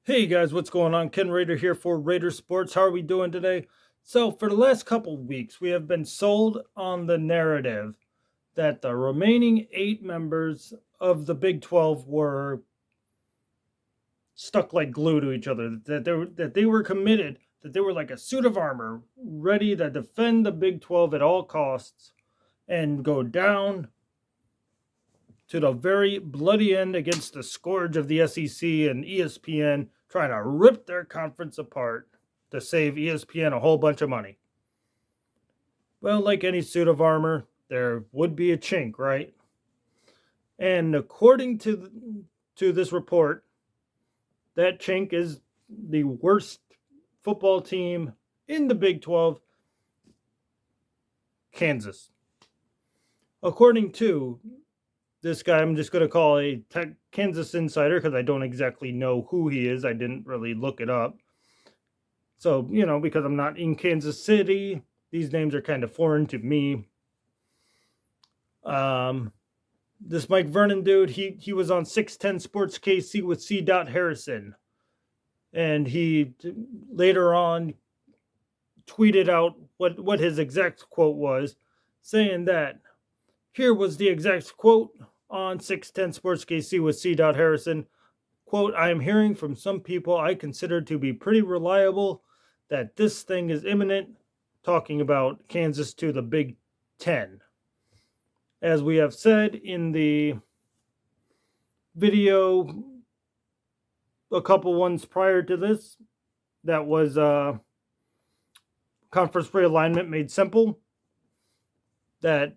Hey guys, what's going on? Ken Raider here for Raider Sports. How are we doing today? So, for the last couple weeks, we have been sold on the narrative that the remaining 8 members of the Big 12 were stuck like glue to each other, that they were committed, that they were like a suit of armor, ready to defend the Big 12 at all costs and go down to the very bloody end against the scourge of the SEC and ESPN, trying to rip their conference apart to save ESPN a whole bunch of money. Well, like any suit of armor, there would be a chink, right? And according to this report, that chink is the worst football team in the Big 12, Kansas. According to this guy, I'm just going to call a Kansas insider because I don't exactly know who he is. I didn't really look it up. So, because I'm not in Kansas City, these names are kind of foreign to me. This Mike Vernon dude, he was on 610 Sports KC with C. Harrison. And he later on tweeted out what his exact quote was, saying that here was the exact quote on 610 Sports KC with C. Harrison. Quote, I am hearing from some people I consider to be pretty reliable that this thing is imminent, talking about Kansas to the Big Ten. As we have said in the video a couple ones prior to this, that was Conference Realignment Made Simple, that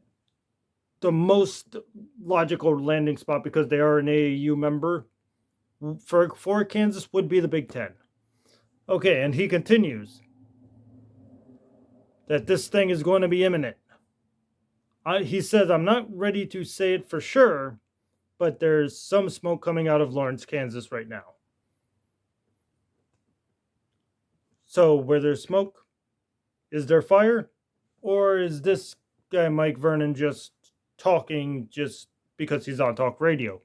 the most logical landing spot, because they are an AAU member, for Kansas would be the Big Ten. Okay, and he continues that this thing is going to be imminent. He says, I'm not ready to say it for sure, but there's some smoke coming out of Lawrence, Kansas right now. So where there's smoke, is there fire? Or is this guy Mike Vernon just talking just because he's on talk radio?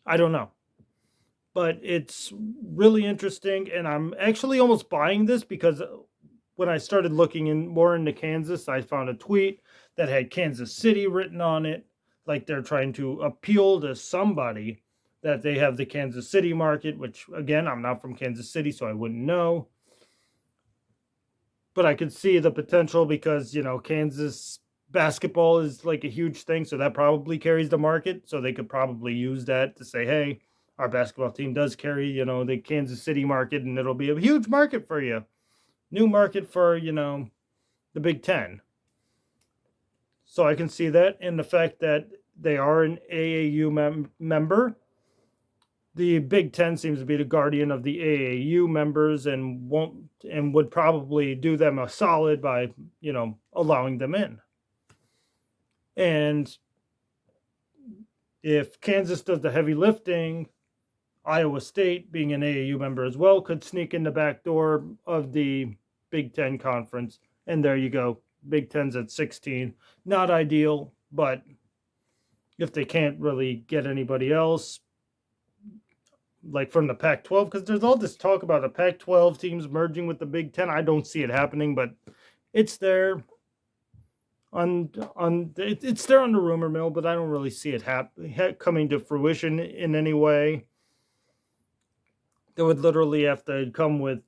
I don't know. But it's really interesting, and I'm actually almost buying this because when I started looking more into Kansas, I found a tweet that had Kansas City written on it, like they're trying to appeal to somebody that they have the Kansas City market, which, again, I'm not from Kansas City, so I wouldn't know. But I could see the potential because, Kansas basketball is like a huge thing, so that probably carries the market. So they could probably use that to say, hey, our basketball team does carry, the Kansas City market, and it'll be a huge market for you. New market for, the Big Ten. So I can see that. And the fact that they are an AAU member. The Big Ten seems to be the guardian of the AAU members and would probably do them a solid by, allowing them in. And if Kansas does the heavy lifting, Iowa State, being an AAU member as well, could sneak in the back door of the Big Ten conference. And there you go. Big Ten's at 16. Not ideal, but if they can't really get anybody else, like from the Pac-12, because there's all this talk about the Pac-12 teams merging with the Big Ten. I don't see it happening, but it's there. It's there on the rumor mill, but I don't really see it coming to fruition in any way. They would literally have to come with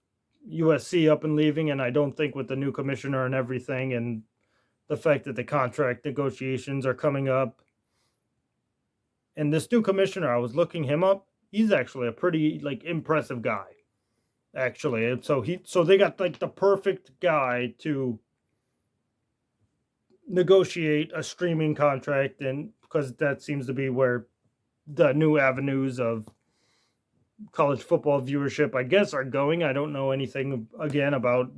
USC up and leaving, and I don't think with the new commissioner and everything, and the fact that the contract negotiations are coming up. And this new commissioner, I was looking him up. He's actually a pretty impressive guy, actually. So they got the perfect guy to negotiate a streaming contract, and because that seems to be where the new avenues of college football viewership, I guess, are going. I don't know anything again about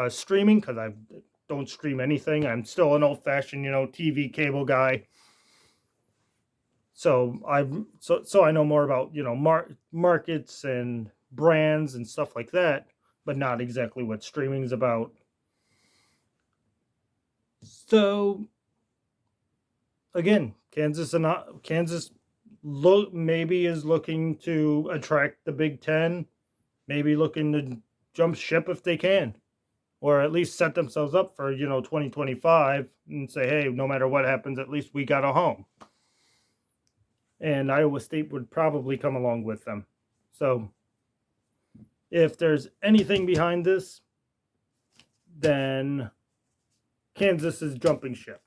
streaming because I don't stream anything. I'm still an old-fashioned, TV cable guy. So I know more about markets and brands and stuff like that, but not exactly what streaming is about. So again, Kansas maybe is looking to attract the Big Ten maybe looking to jump ship if they can, or at least set themselves up for 2025 and say, hey, no matter what happens, at least we got a home. And Iowa State would probably come along with them. So if there's anything behind this, then Kansas is jumping ship.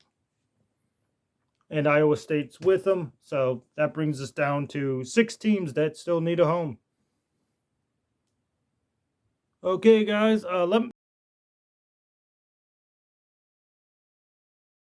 And Iowa State's with them. So that brings us down to 6 teams that still need a home. Okay, guys, let me